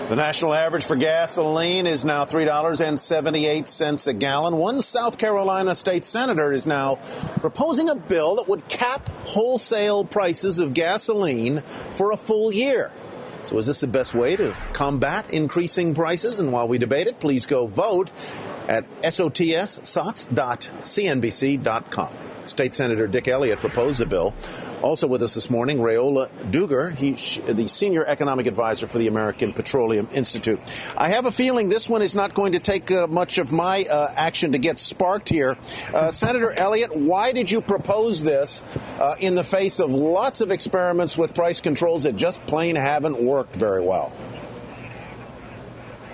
The national average for gasoline is now $3.78 a gallon. One South Carolina state senator is now proposing a bill that would cap wholesale prices of gasoline for a full year. So is this the best way to combat increasing prices? And while we debate it, please go vote at sots.cnbc.com. State Senator Dick Elliot proposed the bill. Also with us this morning, Rayola Dougher. He's the senior economic advisor for the American Petroleum Institute. I have a feeling this one is not going to take much of my action to get sparked here. Senator Elliot, why did you propose this in the face of lots of experiments with price controls that just plain haven't worked very well?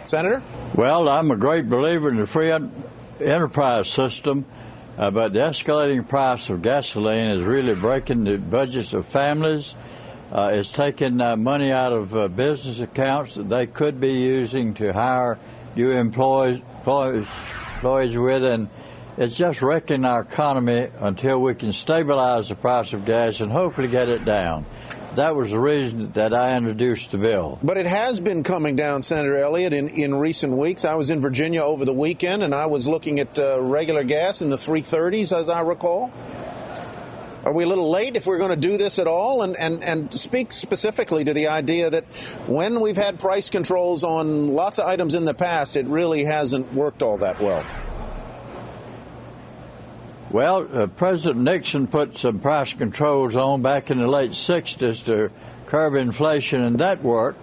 Senator? Well, I'm a great believer in the free enterprise system. But the escalating price of gasoline is really breaking the budgets of families. It's taking money out of business accounts that they could be using to hire new employees with, and it's just wrecking our economy until we can stabilize the price of gas and hopefully get it down. That was the reason that I introduced the bill. But it has been coming down, Senator Elliott, in recent weeks. I was in Virginia over the weekend, and I was looking at regular gas in the 330s, as I recall. Are we a little late if we're going to do this at all? And speak specifically to the idea that when we've had price controls on lots of items in the past, it really hasn't worked all that well. Well, President Nixon put some price controls on back in the late 60s to curb inflation, and that worked.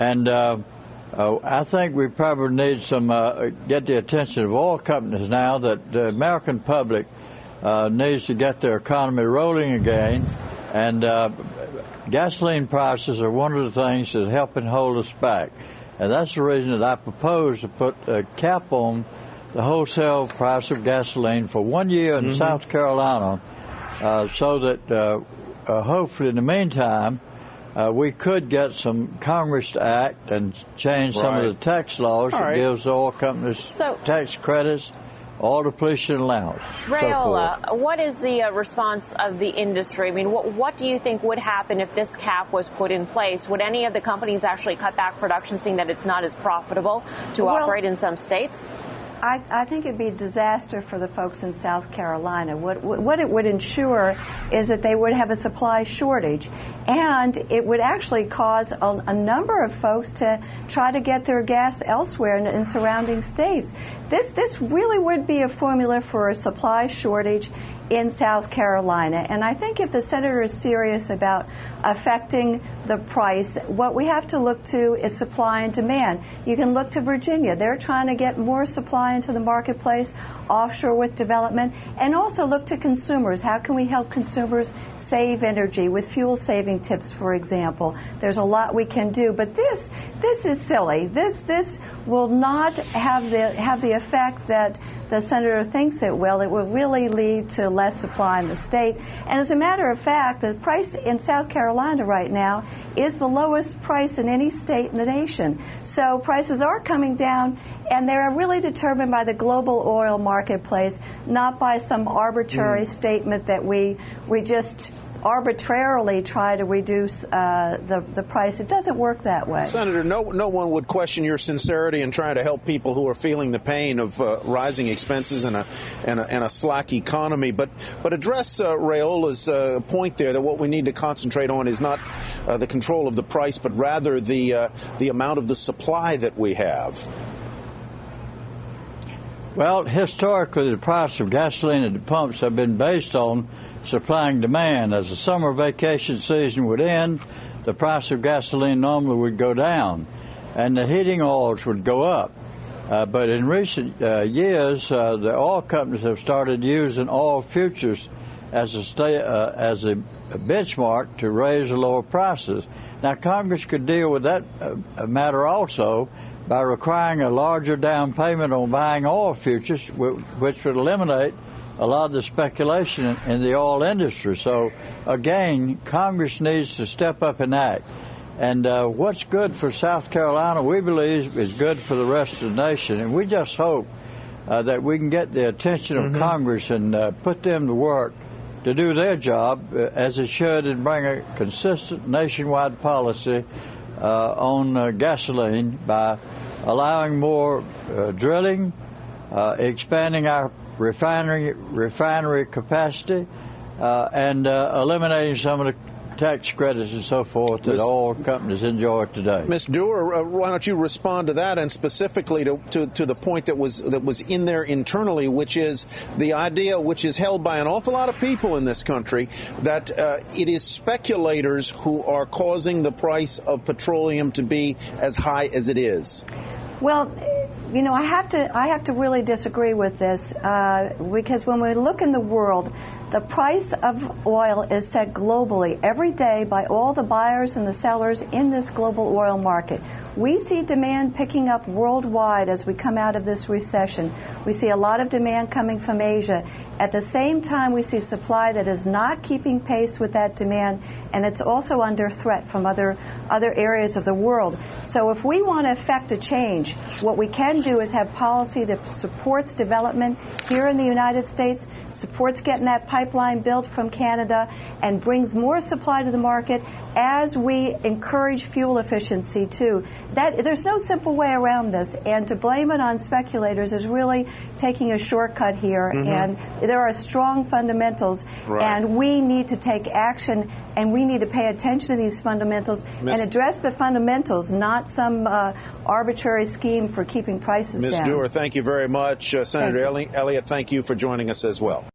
And I think we probably need some get the attention of oil companies now that the American public needs to get their economy rolling again. And gasoline prices are one of the things that helping hold us back. And that's the reason that I propose to put a cap on the wholesale price of gasoline for 1 year in South Carolina, so that hopefully in the meantime we could get some Congress to act and change some of the tax laws that gives the oil companies tax credits, oil depletion allowance. Rayola, what is the response of the industry? I mean, what do you think would happen if this cap was put in place? Would any of the companies actually cut back production, seeing that it's not as profitable to operate in some states? I think it'd be a disaster for the folks in South Carolina. What it would ensure is that they would have a supply shortage, and it would actually cause a number of folks to try to get their gas elsewhere in surrounding states. This really would be a formula for a supply shortage in South Carolina. And I think if the senator is serious about affecting the price, what we have to look to is supply and demand. You can look to Virginia. They're trying to get more supply into the marketplace, offshore with development, and also look to consumers. How can we help consumers save energy with fuel saving tips, for example? There's a lot we can do, but this is silly. This will not have the effect that the senator thinks it will. It will really lead to less supply in the state. And as a matter of fact, the price in South Carolina right now is the lowest price in any state in the nation. So prices are coming down, and they're really determined by the global oil marketplace, not by some arbitrary statement that we just arbitrarily try to reduce the price. It doesn't work that way. Senator, no one would question your sincerity in trying to help people who are feeling the pain of rising expenses and a slack economy. But address Rayola's point there that what we need to concentrate on is not the control of the price, but rather the amount of the supply that we have. Well, historically, the price of gasoline at the pumps have been based on supply and demand. As the summer vacation season would end, the price of gasoline normally would go down, and the heating oils would go up. But in recent years, the oil companies have started using oil futures as a benchmark to raise the lower prices. Now, Congress could deal with that matter also by requiring a larger down payment on buying oil futures, which would eliminate a lot of the speculation in the oil industry. So, again, Congress needs to step up and act. And what's good for South Carolina, we believe, is good for the rest of the nation. And we just hope that we can get the attention of Congress and put them to work to do their job as it should and bring a consistent nationwide policy on gasoline by allowing more drilling, expanding our refinery capacity, and eliminating some of the tax credits and so forth that oil companies enjoy today. Ms. Dougher, why don't you respond to that, and specifically to the point that was in there internally, which is the idea, which is held by an awful lot of people in this country, that it is speculators who are causing the price of petroleum to be as high as it is. Well, you know, I have to really disagree with this because when we look in the world, the price of oil is set globally every day by all the buyers and the sellers in this global oil market. We see demand picking up worldwide as we come out of this recession. We see a lot of demand coming from Asia. At the same time, we see supply that is not keeping pace with that demand, and it's also under threat from other areas of the world. So if we want to effect a change, what we can do is have policy that supports development here in the United States, supports getting that pipeline built from Canada, and brings more supply to the market as we encourage fuel efficiency too. There's no simple way around this, and to blame it on speculators is really taking a shortcut here. And there are strong fundamentals, and we need to take action, and we need to pay attention to these fundamentals and address the fundamentals, not some arbitrary scheme for keeping prices down. Ms. Dougher, thank you very much. Senator Elliot, thank you for joining us as well.